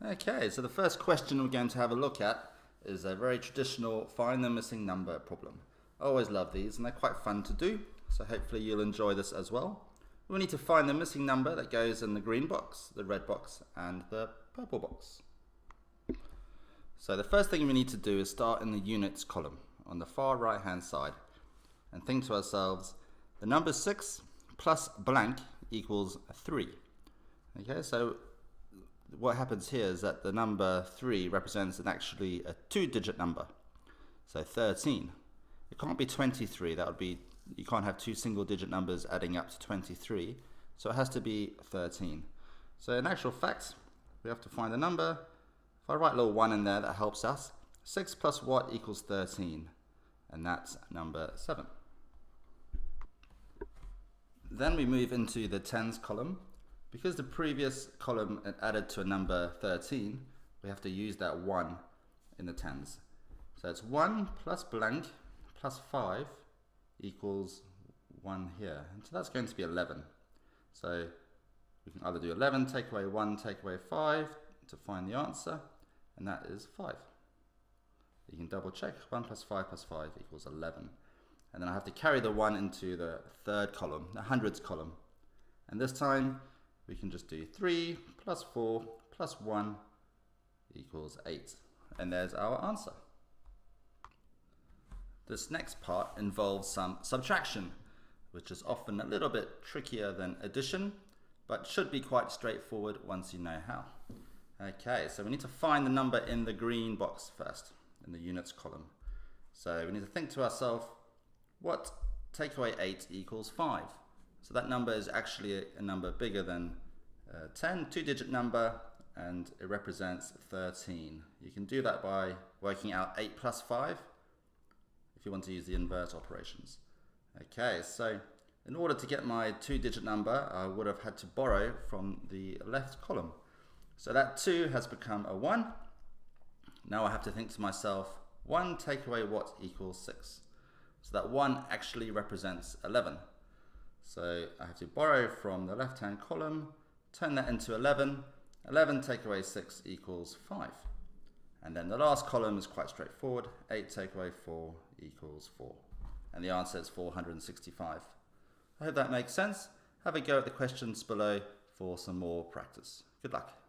Okay, so the first question we're going to have a look at is a very traditional find the missing number problem. I always love these and they're quite fun to do, so hopefully you'll enjoy this as well. We need to find the missing number that goes in the green box, the red box and the purple box. So the first thing we need to do is start in the units column on the far right hand side and think to ourselves, the number 6 plus blank equals 3. Okay, so what happens here is that the number 3 represents actually a 2-digit number, so 13. It can't be 23, that would be, you can't have two single-digit numbers adding up to 23, so it has to be 13. So in actual fact, we have to find a number. If I write a little 1 in there, that helps us. 6 plus what equals 13, and that's number 7. Then we move into the tens column. Because the previous column added to a number 13, we have to use that 1 in the tens. So it's 1 plus blank plus 5 equals 1 here. And so that's going to be 11. So we can either do 11, take away 1, take away 5 to find the answer, and that is 5. You can double check, 1 plus 5 equals 11. And then I have to carry the 1 into the third column, the hundreds column. And this time, we can just do 3 plus 4 plus 1 equals 8. And there's our answer. This next part involves some subtraction, which is often a little bit trickier than addition, but should be quite straightforward once you know how. Okay, so we need to find the number in the green box first, in the units column. So we need to think to ourselves, what take away 8 equals 5? So that number is actually a number bigger than 10, 2-digit number, and it represents 13. You can do that by working out 8 plus 5 if you want to use the inverse operations. Okay, so in order to get my 2-digit number, I would have had to borrow from the left column. So that 2 has become a 1. Now I have to think to myself, 1 take away what equals 6? So that 1 actually represents 11. So I have to borrow from the left-hand column, turn that into 11. 11 take away 6 equals 5. And then the last column is quite straightforward. 8 take away 4 equals 4. And the answer is 465. I hope that makes sense. Have a go at the questions below for some more practice. Good luck.